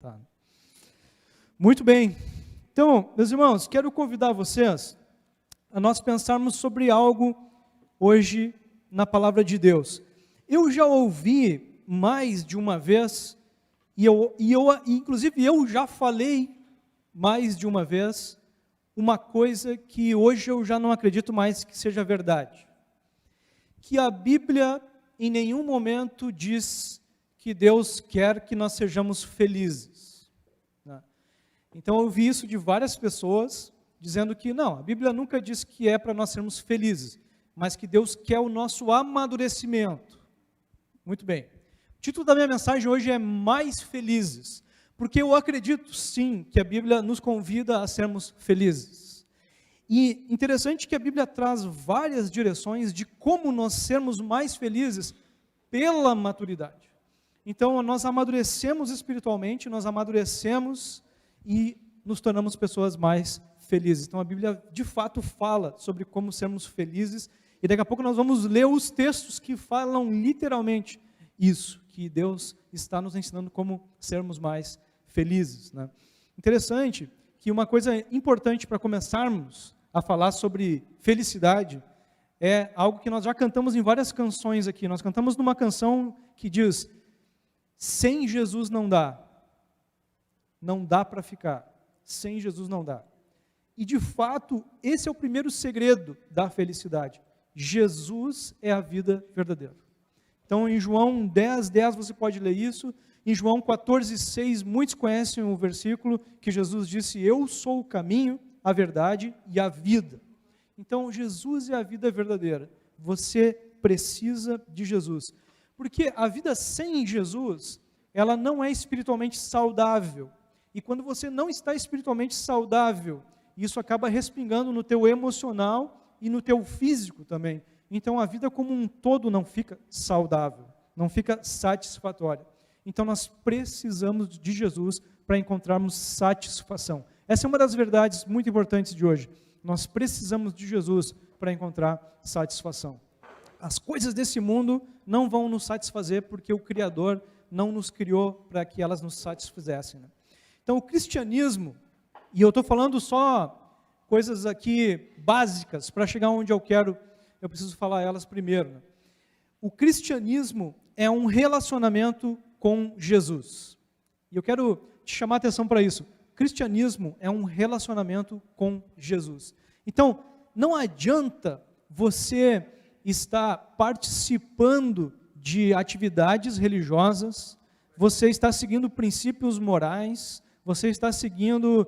Tá. Muito bem. Então, meus irmãos, quero convidar vocês a nós pensarmos sobre algo hoje na palavra de Deus. Eu já ouvi mais de uma vez, inclusive eu já falei mais de uma vez, uma coisa que hoje eu já não acredito mais que seja verdade. Que a Bíblia em nenhum momento diz que Deus quer que nós sejamos felizes. Então eu ouvi isso de várias pessoas, dizendo que não, a Bíblia nunca diz que é para nós sermos felizes, mas que Deus quer o nosso amadurecimento. Muito bem. O título da minha mensagem hoje é Mais Felizes, porque eu acredito sim que a Bíblia nos convida a sermos felizes. E interessante que a Bíblia traz várias direções de como nós sermos mais felizes pela maturidade. Então nós amadurecemos espiritualmente, nós amadurecemos e nos tornamos pessoas mais felizes. Então a Bíblia de fato fala sobre como sermos felizes, e daqui a pouco nós vamos ler os textos que falam literalmente isso, que Deus está nos ensinando como sermos mais felizes. Interessante que uma coisa importante para começarmos a falar sobre felicidade é algo que nós já cantamos em várias canções aqui. Nós cantamos numa canção que diz: sem Jesus não dá para ficar, sem Jesus não dá. E de fato, esse é o primeiro segredo da felicidade. Jesus é a vida verdadeira. Então em João 10:10 você pode ler isso. Em João 14:6, muitos conhecem o versículo que Jesus disse: eu sou o caminho, a verdade e a vida. Então Jesus é a vida verdadeira. Você precisa de Jesus. Porque a vida sem Jesus, ela não é espiritualmente saudável. E quando você não está espiritualmente saudável, isso acaba respingando no teu emocional e no teu físico também. Então a vida como um todo não fica saudável, não fica satisfatória. Então nós precisamos de Jesus para encontrarmos satisfação. Essa é uma das verdades muito importantes de hoje. Nós precisamos de Jesus para encontrar satisfação. As coisas desse mundo não vão nos satisfazer porque o Criador não nos criou para que elas nos satisfizessem. Então o cristianismo, e eu estou falando só coisas aqui básicas, para chegar onde eu quero, eu preciso falar elas primeiro. O cristianismo é um relacionamento com Jesus. E eu quero te chamar a atenção para isso. O cristianismo é um relacionamento com Jesus. Então, não adianta você estar participando de atividades religiosas, você está seguindo princípios morais, você está seguindo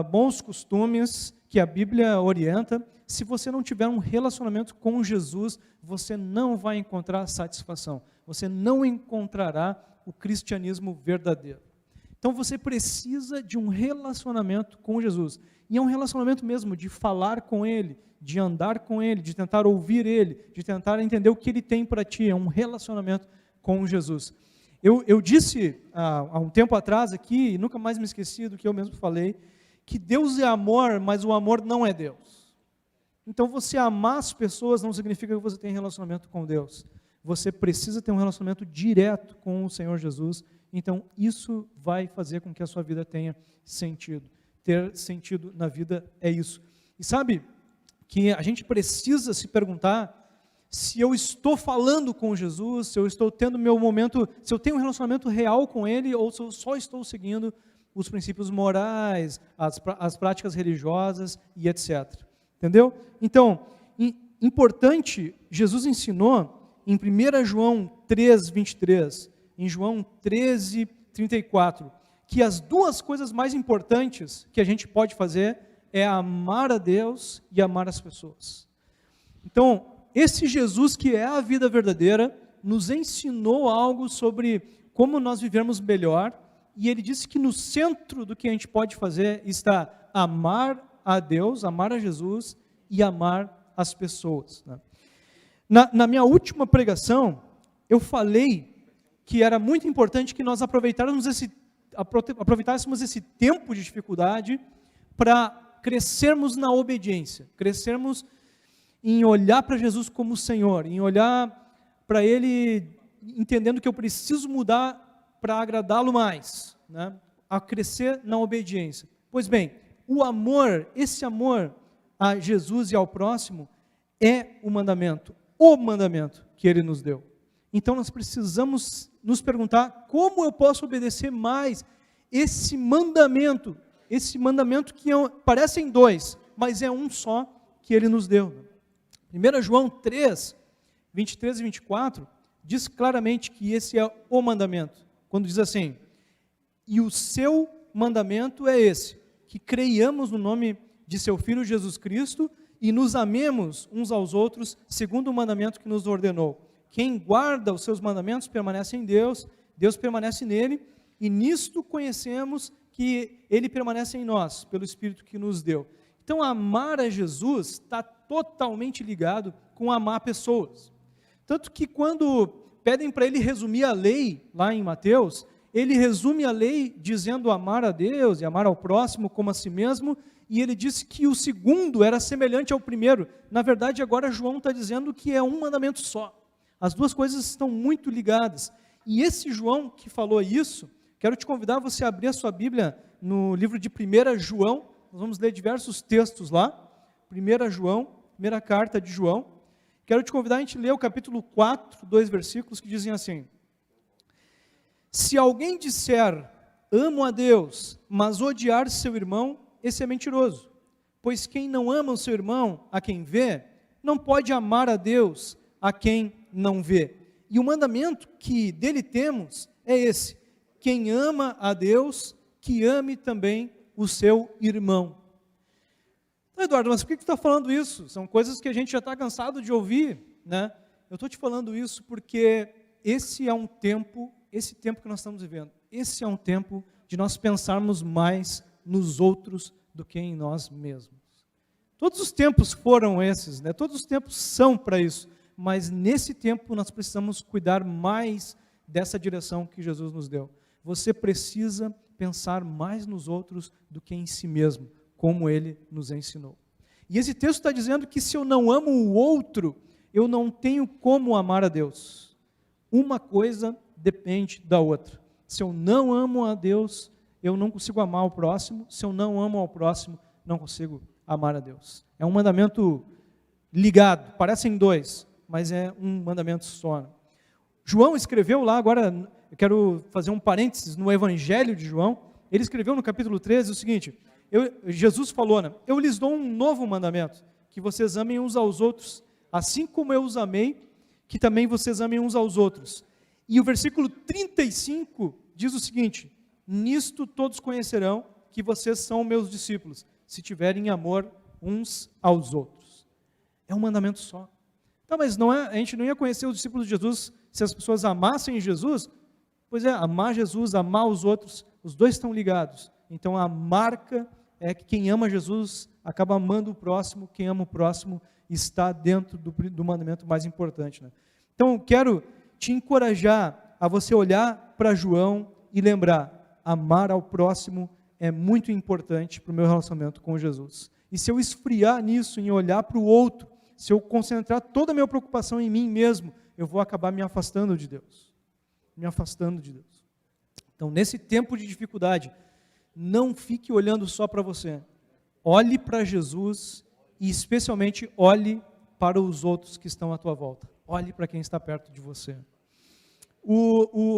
bons costumes que a Bíblia orienta. Se você não tiver um relacionamento com Jesus, você não vai encontrar satisfação. Você não encontrará o cristianismo verdadeiro. Então você precisa de um relacionamento com Jesus. E é um relacionamento mesmo de falar com Ele, de andar com Ele, de tentar ouvir Ele, de tentar entender o que Ele tem para ti. É um relacionamento com Jesus. Eu disse há um tempo atrás aqui, e nunca mais me esqueci do que eu mesmo falei, que Deus é amor, mas o amor não é Deus. Então você amar as pessoas não significa que você tem relacionamento com Deus. Você precisa ter um relacionamento direto com o Senhor Jesus. Então isso vai fazer com que a sua vida tenha sentido. Ter sentido na vida é isso. E sabe que a gente precisa se perguntar se eu estou falando com Jesus, se eu estou tendo meu momento, se eu tenho um relacionamento real com Ele, ou se eu só estou seguindo os princípios morais, as práticas religiosas e etc. Entendeu? Então, importante, Jesus ensinou em 1 João 3:23, em João 13:34, que as duas coisas mais importantes que a gente pode fazer é amar a Deus e amar as pessoas. Então, esse Jesus que é a vida verdadeira, nos ensinou algo sobre como nós vivermos melhor, e Ele disse que no centro do que a gente pode fazer está amar a Deus, amar a Jesus e amar as pessoas. Na minha última pregação, eu falei que era muito importante que nós aproveitássemos esse tempo de dificuldade para crescermos na obediência, crescermos em olhar para Jesus como Senhor, em olhar para Ele entendendo que eu preciso mudar para agradá-lo mais, a crescer na obediência. Pois bem, o amor, esse amor a Jesus e ao próximo, é o mandamento que Ele nos deu. Então nós precisamos nos perguntar, como eu posso obedecer mais esse mandamento que parecem dois, mas é um só que Ele nos deu. 1 João 3, 23 e 24, diz claramente que esse é o mandamento, quando diz assim: e o seu mandamento é esse, que creiamos no nome de seu Filho Jesus Cristo e nos amemos uns aos outros, segundo o mandamento que nos ordenou. Quem guarda os seus mandamentos permanece em Deus, Deus permanece nele, e nisto conhecemos que Ele permanece em nós, pelo Espírito que nos deu. Então, amar a Jesus está totalmente ligado com amar pessoas. Tanto que quando pedem para Ele resumir a lei, lá em Mateus, Ele resume a lei dizendo amar a Deus e amar ao próximo como a si mesmo, e Ele disse que o segundo era semelhante ao primeiro. Na verdade, agora João está dizendo que é um mandamento só. As duas coisas estão muito ligadas. E esse João que falou isso, quero te convidar a você abrir a sua Bíblia no livro de 1 João, nós vamos ler diversos textos lá, 1 João, primeira carta de João. Quero te convidar a gente ler o capítulo 4, 2 versículos que dizem assim: se alguém disser, amo a Deus, mas odiar seu irmão, esse é mentiroso. Pois quem não ama o seu irmão, a quem vê, não pode amar a Deus, a quem não vê. E o mandamento que dele temos é esse: quem ama a Deus, que ame também o seu irmão. Então, Eduardo, mas por que tu está falando isso? São coisas que a gente já está cansado de ouvir, né? Eu estou te falando isso porque esse tempo que nós estamos vivendo, esse é um tempo de nós pensarmos mais nos outros do que em nós mesmos. Todos os tempos foram esses, né? Todos os tempos são para isso, mas nesse tempo nós precisamos cuidar mais dessa direção que Jesus nos deu. Você precisa pensar mais nos outros do que em si mesmo, como Ele nos ensinou. E esse texto está dizendo que se eu não amo o outro, eu não tenho como amar a Deus. Uma coisa depende da outra. Se eu não amo a Deus, eu não consigo amar o próximo. Se eu não amo ao próximo, não consigo amar a Deus. É um mandamento ligado, parecem dois, mas é um mandamento só. João escreveu lá, agora eu quero fazer um parênteses no Evangelho de João. Ele escreveu no capítulo 13 o seguinte: Jesus falou, né, eu lhes dou um novo mandamento, que vocês amem uns aos outros, assim como eu os amei, que também vocês amem uns aos outros. E o versículo 35 diz o seguinte: nisto todos conhecerão que vocês são meus discípulos, se tiverem amor uns aos outros. É um mandamento só. Tá, mas a gente não ia conhecer os discípulos de Jesus se as pessoas amassem Jesus? Pois é, amar Jesus, amar os outros, os dois estão ligados. Então a marca é que quem ama Jesus acaba amando o próximo, quem ama o próximo está dentro do mandamento mais importante, né? Então quero te encorajar a você olhar para João e lembrar, amar ao próximo é muito importante para o meu relacionamento com Jesus. E se eu esfriar nisso, em olhar para o outro, se eu concentrar toda a minha preocupação em mim mesmo, eu vou acabar me afastando de Deus. Me afastando de Deus. Então, nesse tempo de dificuldade, não fique olhando só para você. Olhe para Jesus e, especialmente, olhe para os outros que estão à tua volta. Olhe para quem está perto de você.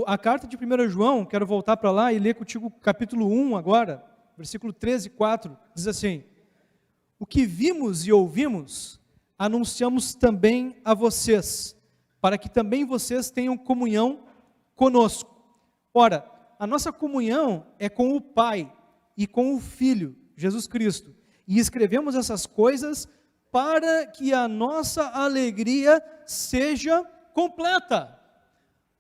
A carta de 1 João, quero voltar para lá e ler contigo o capítulo 1 agora, versículo 13 e 4, diz assim: o que vimos e ouvimos, anunciamos também a vocês, para que também vocês tenham comunhão conosco. Ora, a nossa comunhão é com o Pai e com o Filho, Jesus Cristo. E escrevemos essas coisas para que a nossa alegria seja completa.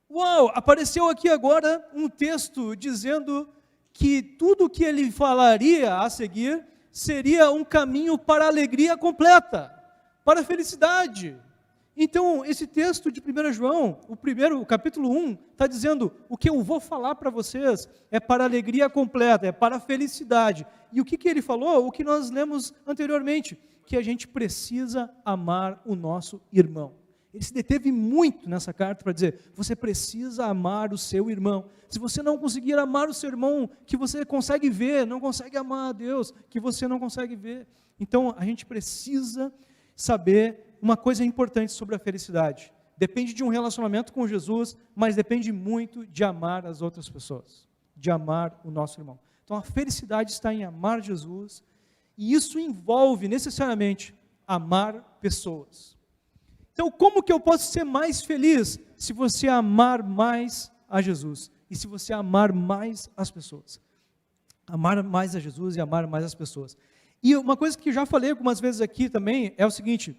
Uau, apareceu aqui agora um texto dizendo que tudo o que ele falaria a seguir seria um caminho para a alegria completa, para a felicidade. Então, esse texto de 1 João, o capítulo 1, está dizendo, o que eu vou falar para vocês é para a alegria completa, é para a felicidade. E o que ele falou? O que nós lemos anteriormente, que a gente precisa amar o nosso irmão. Ele se deteve muito nessa carta para dizer, você precisa amar o seu irmão. Se você não conseguir amar o seu irmão, que você consegue ver, não consegue amar a Deus, que você não consegue ver. Então, a gente precisa saber uma coisa importante sobre a felicidade. Depende de um relacionamento com Jesus, mas depende muito de amar as outras pessoas, de amar o nosso irmão. Então, a felicidade está em amar Jesus, e isso envolve necessariamente amar pessoas. Então, como que eu posso ser mais feliz se você amar mais a Jesus e se você amar mais as pessoas? Amar mais a Jesus e amar mais as pessoas. E uma coisa que já falei algumas vezes aqui também é o seguinte: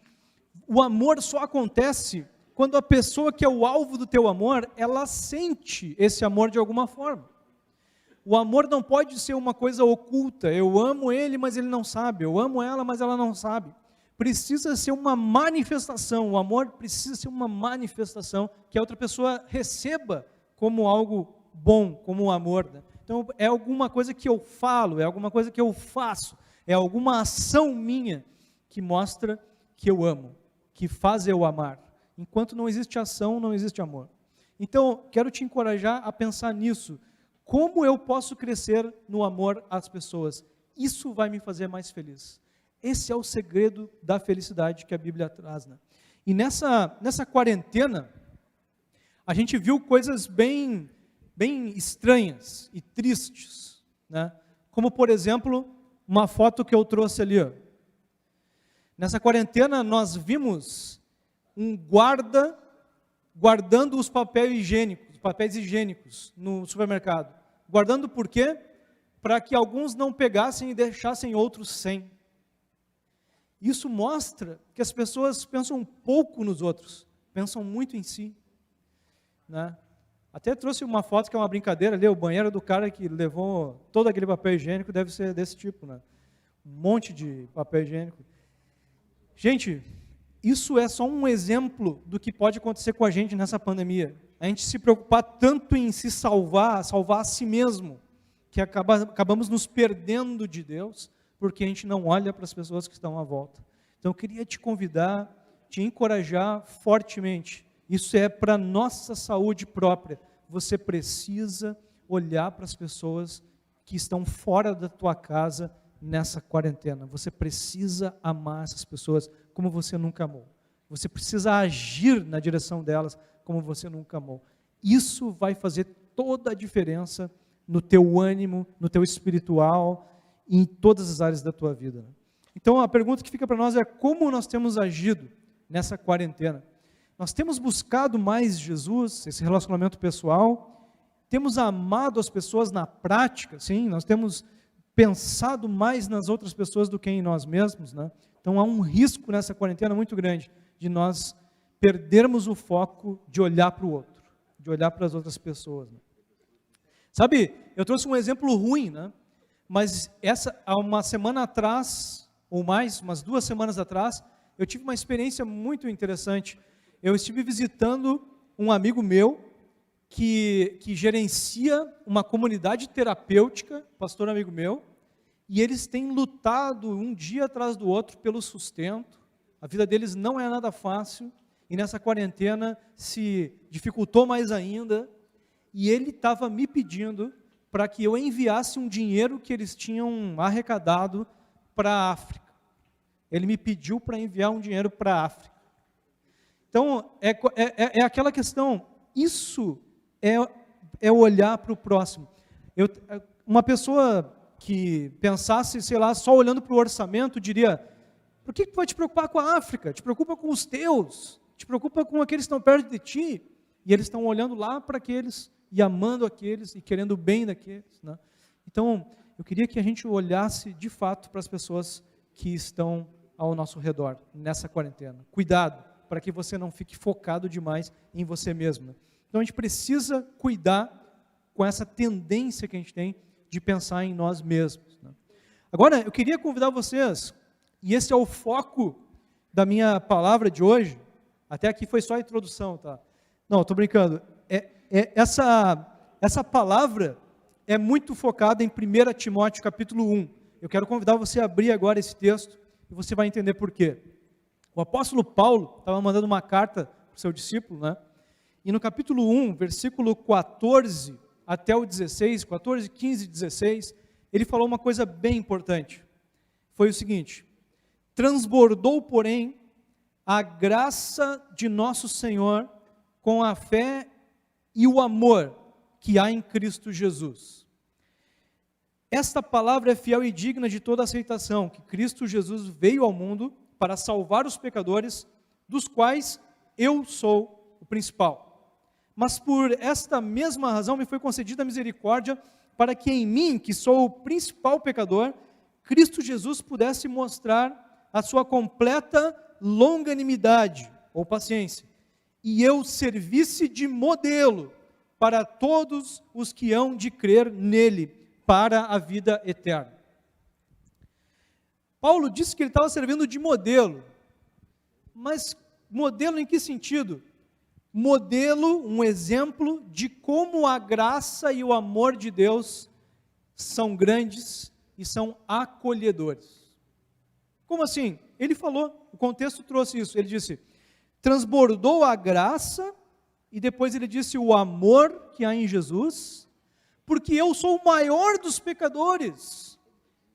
o amor só acontece quando a pessoa que é o alvo do teu amor, ela sente esse amor de alguma forma. O amor não pode ser uma coisa oculta. Eu amo ele, mas ele não sabe. Eu amo ela, mas ela não sabe. Precisa ser uma manifestação. O amor precisa ser uma manifestação que a outra pessoa receba como algo bom, como um amor, né? Então, é alguma coisa que eu falo, é alguma coisa que eu faço, é alguma ação minha que mostra que eu amo, que faz eu amar. Enquanto não existe ação, não existe amor. Então, quero te encorajar a pensar nisso. Como eu posso crescer no amor às pessoas? Isso vai me fazer mais feliz. Esse é o segredo da felicidade que a Bíblia traz, né? E nessa quarentena, a gente viu coisas bem estranhas e tristes, né? Como, por exemplo, uma foto que eu trouxe ali, ó. Nessa quarentena, nós vimos um guarda guardando os papéis higiênicos no supermercado. Guardando por quê? Para que alguns não pegassem e deixassem outros sem. Isso mostra que as pessoas pensam pouco nos outros, pensam muito em si, né? Até trouxe uma foto que é uma brincadeira ali, o banheiro do cara que levou todo aquele papel higiênico deve ser desse tipo, né? Um monte de papel higiênico. Gente, isso é só um exemplo do que pode acontecer com a gente nessa pandemia. A gente se preocupar tanto em se salvar a si mesmo, que acabamos nos perdendo de Deus, porque a gente não olha para as pessoas que estão à volta. Então, eu queria te convidar, te encorajar fortemente. Isso é para a nossa saúde própria. Você precisa olhar para as pessoas que estão fora da tua casa nessa quarentena. Você precisa amar essas pessoas como você nunca amou. Você precisa agir na direção delas como você nunca amou. Isso vai fazer toda a diferença no teu ânimo, no teu espiritual, em todas as áreas da tua vida. Então, a pergunta que fica para nós é: como nós temos agido nessa quarentena? Nós temos buscado mais Jesus, esse relacionamento pessoal, temos amado as pessoas na prática, sim, nós temos pensado mais nas outras pessoas do que em nós mesmos, né? Então, há um risco nessa quarentena muito grande de nós perdermos o foco de olhar para o outro, de olhar para as outras pessoas, né? Sabe, eu trouxe um exemplo ruim, né? Mas há uma semana atrás, ou mais, umas 2 semanas atrás, eu tive uma experiência muito interessante. Eu estive visitando um amigo meu que gerencia uma comunidade terapêutica, pastor amigo meu, e eles têm lutado um dia atrás do outro pelo sustento. A vida deles não é nada fácil, e nessa quarentena se dificultou mais ainda, e ele estava me pedindo para que eu enviasse um dinheiro que eles tinham arrecadado para a África. Ele me pediu para enviar um dinheiro para a África. Então, é aquela questão, isso é olhar para o próximo. Uma pessoa que pensasse, sei lá, só olhando para o orçamento, diria: por que tu vai te preocupar com a África? Te preocupa com os teus, te preocupa com aqueles que estão perto de ti. E eles estão olhando lá para aqueles, e amando aqueles, e querendo o bem daqueles, né? Então, eu queria que a gente olhasse de fato para as pessoas que estão ao nosso redor, nessa quarentena. Cuidado, para que você não fique focado demais em você mesmo, né? Então, a gente precisa cuidar com essa tendência que a gente tem de pensar em nós mesmos, né? Agora, eu queria convidar vocês, e esse é o foco da minha palavra de hoje. Até aqui foi só a introdução, tá? Não, estou brincando. Essa palavra é muito focada em 1 Timóteo capítulo 1. Eu quero convidar você a abrir agora esse texto, e você vai entender por quê. O apóstolo Paulo estava mandando uma carta para o seu discípulo, né? E no capítulo 1, versículo 14 até o 16, 14, 15 e 16, ele falou uma coisa bem importante. Foi o seguinte: transbordou, porém, a graça de nosso Senhor com a fé e o amor que há em Cristo Jesus. Esta palavra é fiel e digna de toda aceitação, que Cristo Jesus veio ao mundo para salvar os pecadores, dos quais eu sou o principal. Mas por esta mesma razão me foi concedida a misericórdia, para que em mim, que sou o principal pecador, Cristo Jesus pudesse mostrar a sua completa longanimidade ou paciência, e eu servisse de modelo para todos os que hão de crer nele, para a vida eterna. Paulo disse que ele estava servindo de modelo, mas modelo em que sentido? Modelo, um exemplo de como a graça e o amor de Deus são grandes e são acolhedores. Como assim? Ele falou, o contexto trouxe isso, ele disse, transbordou a graça, e depois ele disse o amor que há em Jesus, porque eu sou o maior dos pecadores,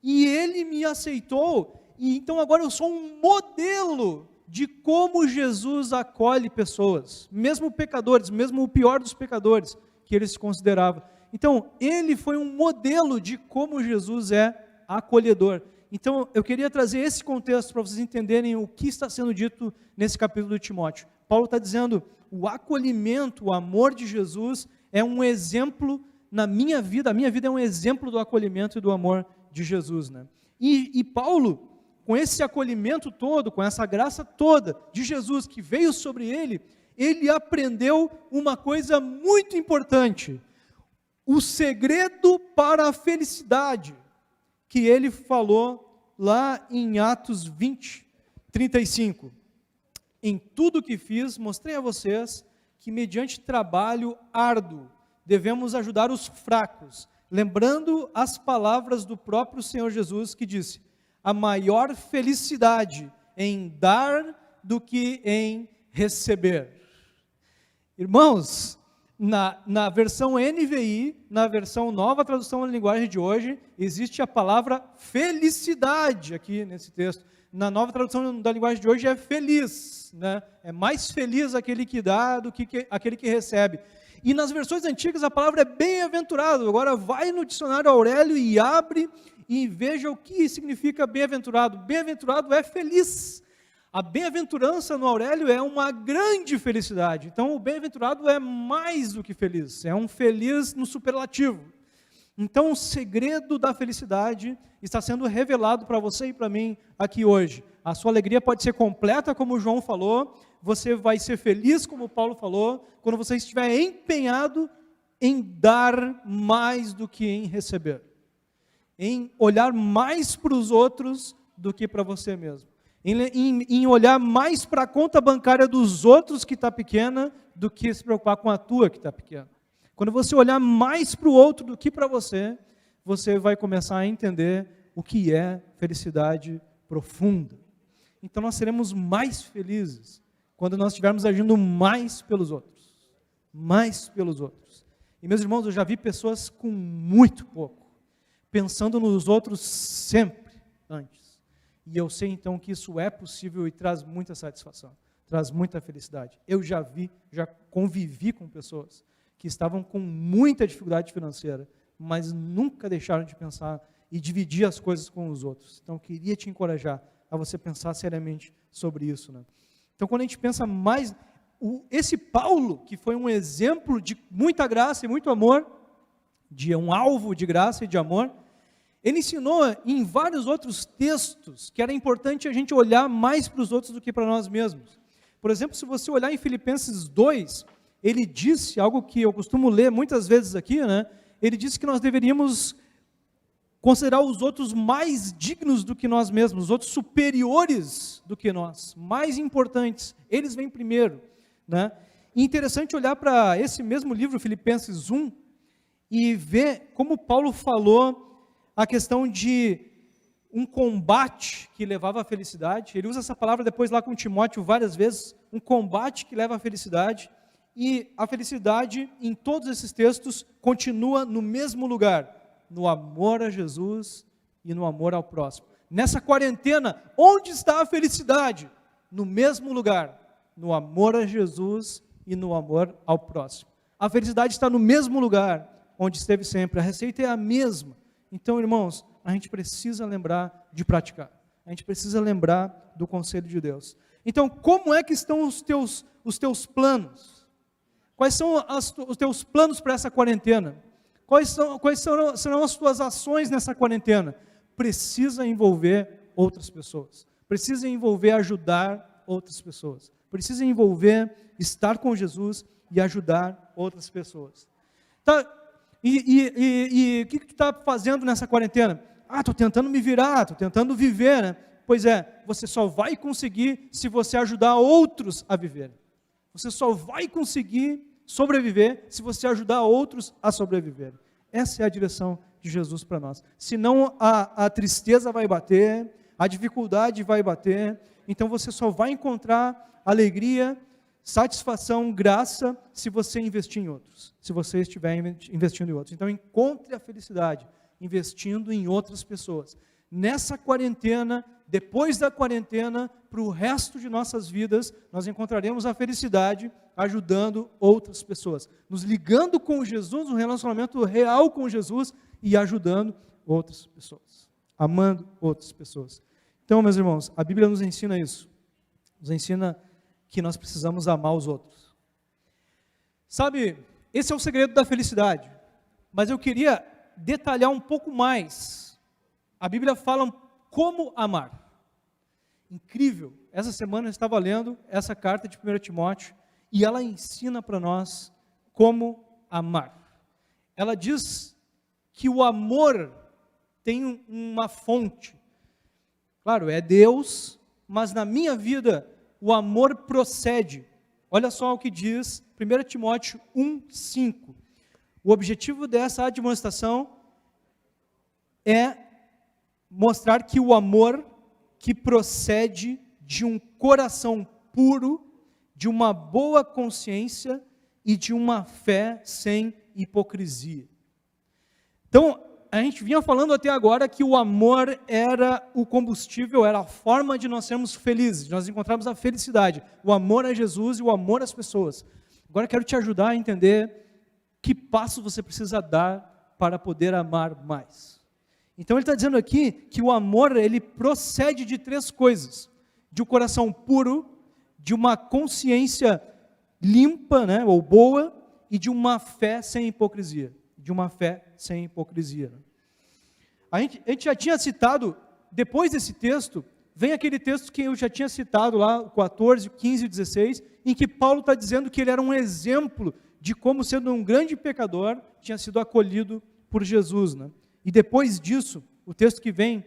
e ele me aceitou, e então agora eu sou um modelo de como Jesus acolhe pessoas, mesmo pecadores, mesmo o pior dos pecadores, que ele se considerava. Então, ele foi um modelo de como Jesus é acolhedor. Então, eu queria trazer esse contexto para vocês entenderem o que está sendo dito nesse capítulo de Timóteo. Paulo está dizendo, o acolhimento, o amor de Jesus é um exemplo na minha vida, a minha vida é um exemplo do acolhimento e do amor de Jesus, né? E Paulo, com esse acolhimento todo, com essa graça toda de Jesus que veio sobre ele, ele aprendeu uma coisa muito importante, o segredo para a felicidade, que ele falou lá em Atos 20, 35. Em tudo que fiz, mostrei a vocês que mediante trabalho árduo, devemos ajudar os fracos, lembrando as palavras do próprio Senhor Jesus que disse, a maior felicidade em dar do que em receber. Irmãos, na versão NVI, na versão Nova Tradução da Linguagem de hoje, existe a palavra felicidade aqui nesse texto. Na Nova Tradução da Linguagem de hoje é feliz, né? É mais feliz aquele que dá do que aquele que recebe. E nas versões antigas a palavra é bem-aventurado. Agora vai no dicionário Aurélio e abre e veja o que significa bem-aventurado. Bem-aventurado é feliz. A bem-aventurança no Aurélio é uma grande felicidade. Então o bem-aventurado é mais do que feliz, é um feliz no superlativo. Então o segredo da felicidade está sendo revelado para você e para mim aqui hoje. A sua alegria pode ser completa, como o João falou, você vai ser feliz, como o Paulo falou, quando você estiver empenhado em dar mais do que em receber. Em olhar mais para os outros do que para você mesmo. Em olhar mais para a conta bancária dos outros que está pequena, do que se preocupar com a tua que está pequena. Quando você olhar mais para o outro do que para você, você vai começar a entender o que é felicidade profunda. Então nós seremos mais felizes quando nós estivermos agindo mais pelos outros. Mais pelos outros. E meus irmãos, eu já vi pessoas com muito pouco, pensando nos outros sempre antes. E eu sei então que isso é possível e traz muita satisfação, traz muita felicidade. Eu já vi, já convivi com pessoas que estavam com muita dificuldade financeira, mas nunca deixaram de pensar e dividir as coisas com os outros. Então eu queria te encorajar a você pensar seriamente sobre isso, né? Então quando a gente pensa mais, esse Paulo, que foi um exemplo de muita graça e muito amor, de um alvo de graça e de amor, ele ensinou em vários outros textos que era importante a gente olhar mais para os outros do que para nós mesmos. Por exemplo, se você olhar em Filipenses 2, ele disse algo que eu costumo ler muitas vezes aqui, né? Ele disse que nós deveríamos considerar os outros mais dignos do que nós mesmos, os outros superiores do que nós, mais importantes, eles vêm primeiro, né? E interessante olhar para esse mesmo livro, Filipenses 1, e ver como Paulo falou a questão de um combate que levava à felicidade. Ele usa essa palavra depois lá com Timóteo várias vezes, um combate que leva à felicidade, e a felicidade em todos esses textos continua no mesmo lugar, no amor a Jesus e no amor ao próximo. Nessa quarentena, onde está a felicidade? No mesmo lugar, no amor a Jesus e no amor ao próximo. A felicidade está no mesmo lugar onde esteve sempre, a receita é a mesma. Então, irmãos, a gente precisa lembrar de praticar, a gente precisa lembrar do conselho de Deus. Então, como é que estão os teus planos? Quais são os teus planos para essa quarentena? Quais serão as tuas ações nessa quarentena? Precisa envolver outras pessoas, precisa envolver ajudar outras pessoas, precisa envolver estar com Jesus e ajudar outras pessoas. Tá, e o que tu está fazendo nessa quarentena? Estou tentando me virar, estou tentando viver, né? Pois é, você só vai conseguir se você ajudar outros a viver. Você só vai conseguir sobreviver se você ajudar outros a sobreviver. Essa é a direção de Jesus para nós. Senão a tristeza vai bater, a dificuldade vai bater, então você só vai encontrar alegria, satisfação, graça, se você investir em outros, se você estiver investindo em outros. Então encontre a felicidade investindo em outras pessoas. Nessa quarentena, depois da quarentena, para o resto de nossas vidas, nós encontraremos a felicidade ajudando outras pessoas, nos ligando com Jesus, um relacionamento real com Jesus e ajudando outras pessoas, amando outras pessoas. Então, meus irmãos, a Bíblia nos ensina isso, nos ensina que nós precisamos amar os outros. Sabe, esse é o segredo da felicidade, mas eu queria detalhar um pouco mais. A Bíblia fala como amar. Incrível, essa semana eu estava lendo essa carta de 1 Timóteo, e ela ensina para nós como amar. Ela diz que o amor tem uma fonte. Claro, é Deus, mas na minha vida o amor procede. Olha só o que diz 1 Timóteo 1:5. O objetivo dessa admoestação é mostrar que o amor que procede de um coração puro, de uma boa consciência e de uma fé sem hipocrisia. Então, a gente vinha falando até agora que o amor era o combustível, era a forma de nós sermos felizes, de nós encontrarmos a felicidade, o amor a Jesus e o amor às pessoas. Agora eu quero te ajudar a entender que passo você precisa dar para poder amar mais. Então ele está dizendo aqui que o amor, ele procede de 3 coisas: de um coração puro, de uma consciência limpa, né, ou boa, e de uma fé sem hipocrisia. De uma fé sem hipocrisia. A gente já tinha citado, depois desse texto, vem aquele texto que eu já tinha citado lá, o 14, 15 e 16, em que Paulo está dizendo que ele era um exemplo de como, sendo um grande pecador, tinha sido acolhido por Jesus, né? E depois disso, o texto que vem,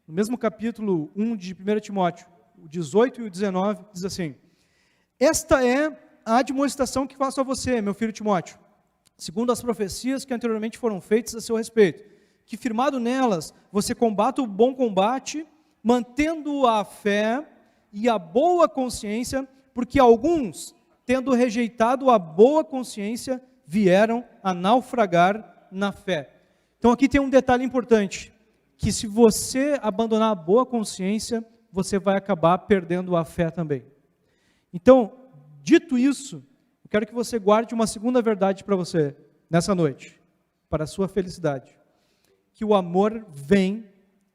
no mesmo capítulo 1 de 1 Timóteo, o 18 e o 19, diz assim: esta é a admoestação que faço a você, meu filho Timóteo, segundo as profecias que anteriormente foram feitas a seu respeito, que firmado nelas, você combata o bom combate, mantendo a fé e a boa consciência, porque alguns, tendo rejeitado a boa consciência, vieram a naufragar na fé. Então aqui tem um detalhe importante, que se você abandonar a boa consciência, você vai acabar perdendo a fé também. Então, dito isso, eu quero que você guarde uma segunda verdade para você, nessa noite, para a sua felicidade. Que o amor vem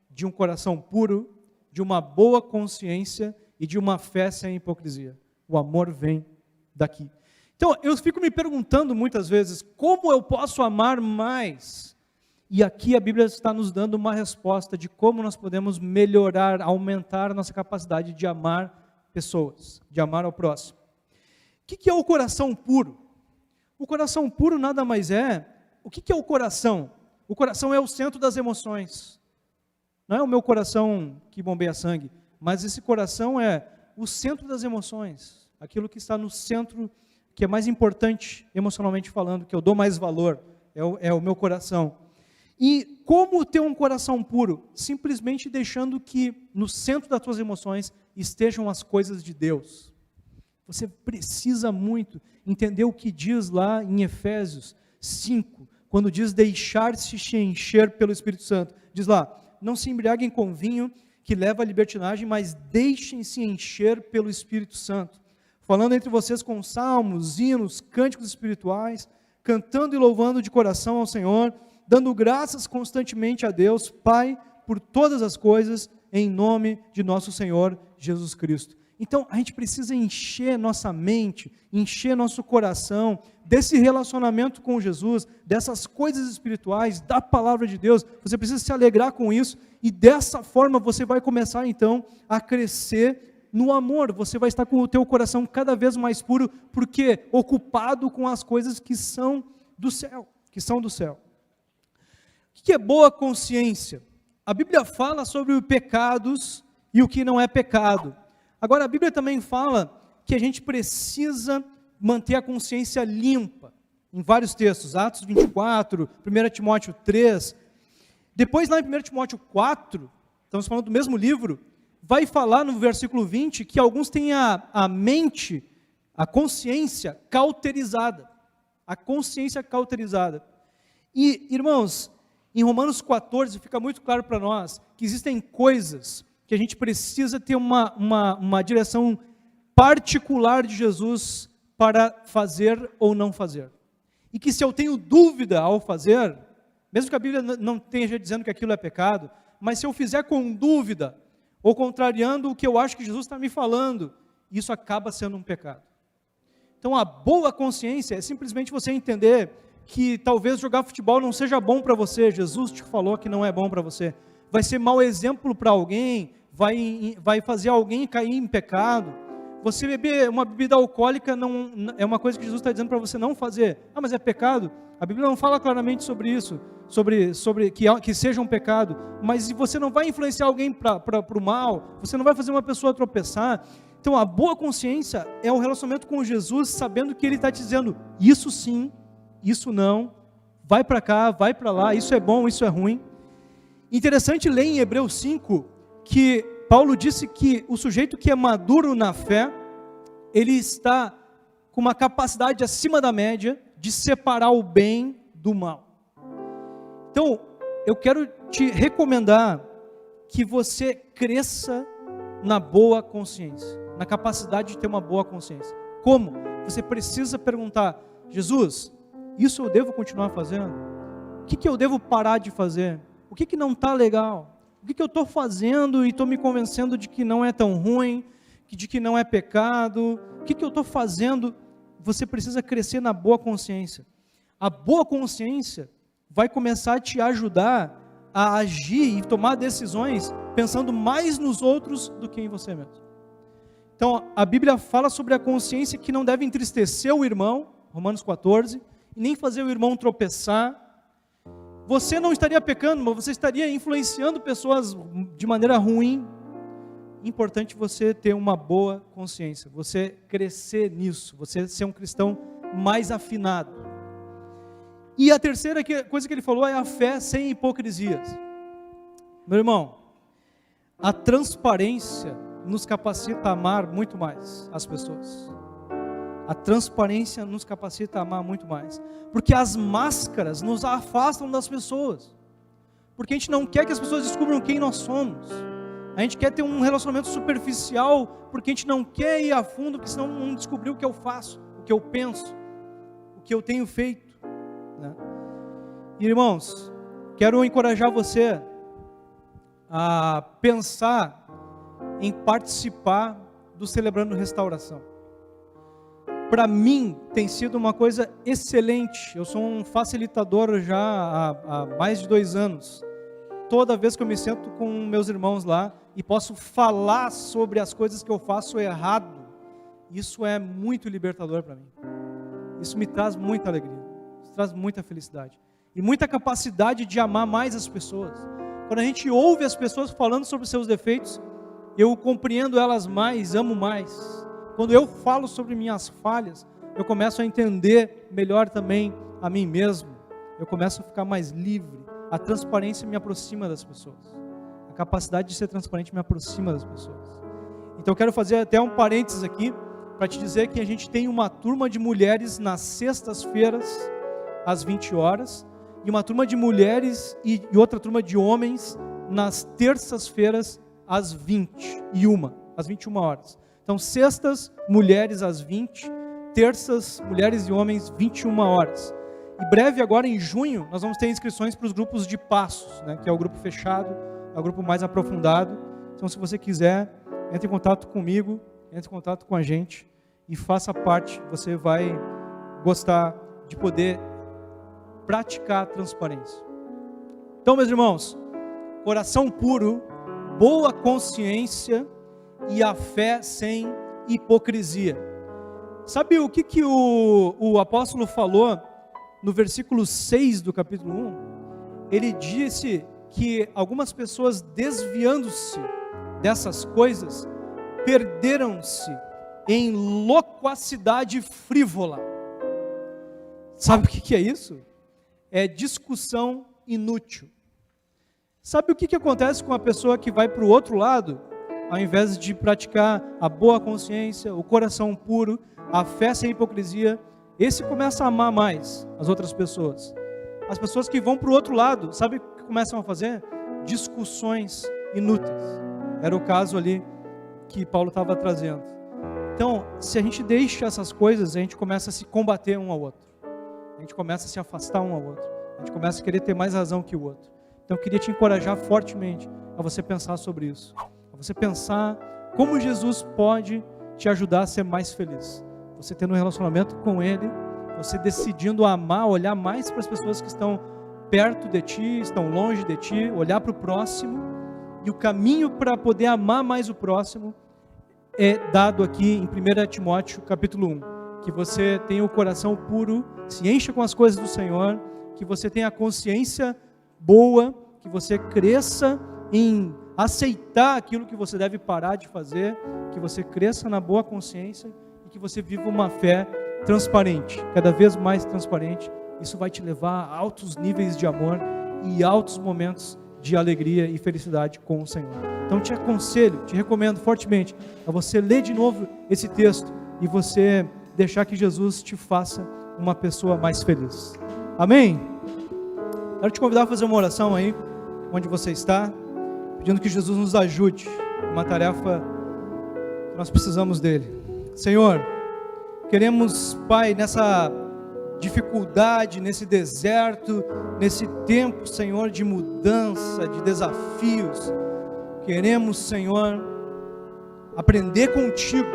de um coração puro, de uma boa consciência e de uma fé sem hipocrisia. O amor vem daqui. Então, eu fico me perguntando muitas vezes, como eu posso amar mais? E aqui a Bíblia está nos dando uma resposta de como nós podemos melhorar, aumentar a nossa capacidade de amar pessoas, de amar ao próximo. O que é o coração puro? O coração puro nada mais é... O que é o coração? O coração é o centro das emoções. Não é o meu coração que bombeia sangue, mas esse coração é o centro das emoções. Aquilo que está no centro, que é mais importante emocionalmente falando, que eu dou mais valor, é o meu coração. E como ter um coração puro? Simplesmente deixando que no centro das tuas emoções estejam as coisas de Deus. Você precisa muito entender o que diz lá em Efésios 5, quando diz deixar-se encher pelo Espírito Santo. Diz lá, não se embriaguem com vinho que leva à libertinagem, mas deixem-se encher pelo Espírito Santo. Falando entre vocês com salmos, hinos, cânticos espirituais, cantando e louvando de coração ao Senhor, dando graças constantemente a Deus, Pai, por todas as coisas, em nome de nosso Senhor Jesus Cristo. Então, a gente precisa encher nossa mente, encher nosso coração desse relacionamento com Jesus, dessas coisas espirituais, da palavra de Deus. Você precisa se alegrar com isso e dessa forma você vai começar então a crescer no amor. Você vai estar com o teu coração cada vez mais puro, porque ocupado com as coisas que são do céu, O que é boa consciência? A Bíblia fala sobre os pecados e o que não é pecado. Agora, a Bíblia também fala que a gente precisa manter a consciência limpa, em vários textos, Atos 24, 1 Timóteo 3. Depois, lá em 1 Timóteo 4, estamos falando do mesmo livro, vai falar no versículo 20 que alguns têm a mente, a consciência cauterizada. A consciência cauterizada. E, irmãos, em Romanos 14 fica muito claro para nós que existem coisas que a gente precisa ter uma direção particular de Jesus para fazer ou não fazer. E que se eu tenho dúvida ao fazer, mesmo que a Bíblia não esteja dizendo que aquilo é pecado, mas se eu fizer com dúvida, ou contrariando o que eu acho que Jesus está me falando, isso acaba sendo um pecado. Então a boa consciência é simplesmente você entender que talvez jogar futebol não seja bom para você, Jesus te falou que não é bom para você, vai ser mau exemplo para alguém, vai fazer alguém cair em pecado. Você beber uma bebida alcoólica não é uma coisa que Jesus está dizendo para você não fazer. Ah, mas é pecado? A Bíblia não fala claramente sobre isso, sobre que seja um pecado, mas você não vai influenciar alguém para o mal, você não vai fazer uma pessoa tropeçar. Então a boa consciência é o relacionamento com Jesus, sabendo que Ele está te dizendo, isso sim, isso não, vai para cá, vai para lá, isso é bom, isso é ruim. Interessante ler em Hebreus 5, que Paulo disse que o sujeito que é maduro na fé, ele está com uma capacidade acima da média de separar o bem do mal. Então, eu quero te recomendar que você cresça na boa consciência, na capacidade de ter uma boa consciência. Como? Você precisa perguntar, Jesus, isso eu devo continuar fazendo? O que eu devo parar de fazer? O que não está legal? O que eu estou fazendo e estou me convencendo de que não é tão ruim, de que não é pecado? O que eu estou fazendo? Você precisa crescer na boa consciência. A boa consciência vai começar a te ajudar a agir e tomar decisões pensando mais nos outros do que em você mesmo. Então, a Bíblia fala sobre a consciência que não deve entristecer o irmão, Romanos 14, e nem fazer o irmão tropeçar. Você não estaria pecando, mas você estaria influenciando pessoas de maneira ruim. Importante você ter uma boa consciência, você crescer nisso, você ser um cristão mais afinado. E a terceira coisa que ele falou é a fé sem hipocrisias. Meu irmão, a transparência nos capacita a amar muito mais as pessoas. A transparência nos capacita a amar muito mais. Porque as máscaras nos afastam das pessoas. Porque a gente não quer que as pessoas descubram quem nós somos. A gente quer ter um relacionamento superficial, porque a gente não quer ir a fundo, porque senão não descobrir o que eu faço, o que eu penso, o que eu tenho feito, né? Irmãos, quero encorajar você a pensar em participar do Celebrando Restauração. Para mim tem sido uma coisa excelente. Eu sou um facilitador já há mais de 2 anos. Toda vez que eu me sento com meus irmãos lá e posso falar sobre as coisas que eu faço errado, isso é muito libertador para mim. Isso me traz muita alegria, isso traz muita felicidade e muita capacidade de amar mais as pessoas. Quando a gente ouve as pessoas falando sobre os seus defeitos, eu compreendo elas mais, amo mais. Quando eu falo sobre minhas falhas, eu começo a entender melhor também a mim mesmo. Eu começo a ficar mais livre, a transparência me aproxima das pessoas. A capacidade de ser transparente me aproxima das pessoas. Então eu quero fazer até um parênteses aqui, para te dizer que a gente tem uma turma de mulheres nas sextas-feiras, às 20 horas, e uma turma de mulheres e outra turma de homens nas terças-feiras, às 21 horas. Então, sextas, mulheres às 20, terças, mulheres e homens, 21 horas. E breve, agora em junho, nós vamos ter inscrições para os grupos de passos, né, que é o grupo fechado, é o grupo mais aprofundado. Então, se você quiser, entre em contato comigo, entre em contato com a gente e faça parte. Você vai gostar de poder praticar a transparência. Então, meus irmãos, coração puro, boa consciência e a fé sem hipocrisia. Sabe o que o apóstolo falou no versículo 6 do capítulo 1? Ele disse que algumas pessoas, desviando-se dessas coisas, perderam-se em loquacidade frívola. Sabe o que é isso? É discussão inútil. Sabe o que acontece com a pessoa que vai para o outro lado, ao invés de praticar a boa consciência, o coração puro, a fé sem hipocrisia? Esse começa a amar mais as outras pessoas. As pessoas que vão para o outro lado, sabe o que começam a fazer? Discussões inúteis. Era o caso ali que Paulo estava trazendo. Então, se a gente deixa essas coisas, a gente começa a se combater um ao outro. A gente começa a se afastar um ao outro. A gente começa a querer ter mais razão que o outro. Então, eu queria te encorajar fortemente a você pensar sobre isso. A você pensar como Jesus pode te ajudar a ser mais feliz. Você tendo um relacionamento com Ele, você decidindo amar, olhar mais para as pessoas que estão perto de ti, estão longe de ti, olhar para o próximo. E o caminho para poder amar mais o próximo é dado aqui em 1 Timóteo capítulo 1. Que você tenha o coração puro, se encha com as coisas do Senhor, que você tenha a consciência boa, que você cresça em aceitar aquilo que você deve parar de fazer, que você cresça na boa consciência e que você viva uma fé transparente, cada vez mais transparente. Isso vai te levar a altos níveis de amor e altos momentos de alegria e felicidade com o Senhor. Então te aconselho, te recomendo fortemente a você ler de novo esse texto e você deixar que Jesus te faça uma pessoa mais feliz. Amém? Quero te convidar a fazer uma oração aí, onde você está, pedindo que Jesus nos ajude, uma tarefa que nós precisamos dele. Senhor, queremos, Pai, nessa dificuldade, nesse deserto, nesse tempo, Senhor, de mudança, de desafios, queremos, Senhor, aprender contigo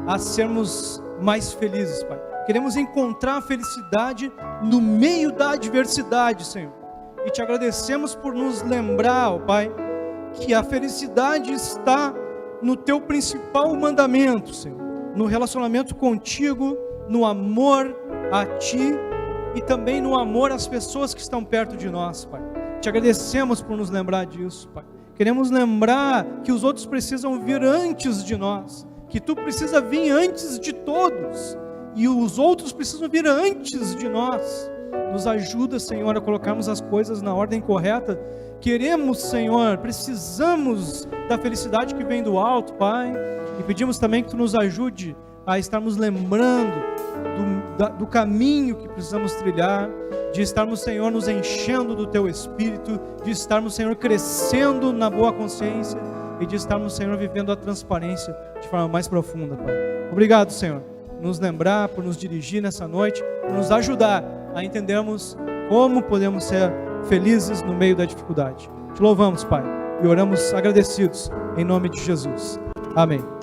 a sermos mais felizes, Pai. Queremos encontrar a felicidade no meio da adversidade, Senhor. E te agradecemos por nos lembrar, ó Pai, que a felicidade está no teu principal mandamento, Senhor. No relacionamento contigo, no amor a ti e também no amor às pessoas que estão perto de nós, Pai. Te agradecemos por nos lembrar disso, Pai. Queremos lembrar que os outros precisam vir antes de nós, que tu precisa vir antes de todos e os outros precisam vir antes de nós. Nos ajuda, Senhor, a colocarmos as coisas na ordem correta. Queremos, Senhor, precisamos da felicidade que vem do alto, Pai, e pedimos também que tu nos ajude a estarmos lembrando do caminho que precisamos trilhar, de estarmos, Senhor, nos enchendo do teu Espírito, de estarmos, Senhor, crescendo na boa consciência e de estarmos, Senhor, vivendo a transparência de forma mais profunda, Pai. Obrigado, Senhor, por nos lembrar, por nos dirigir nessa noite, por nos ajudar a entendermos como podemos ser felizes no meio da dificuldade. Te louvamos, Pai, e oramos agradecidos em nome de Jesus. Amém.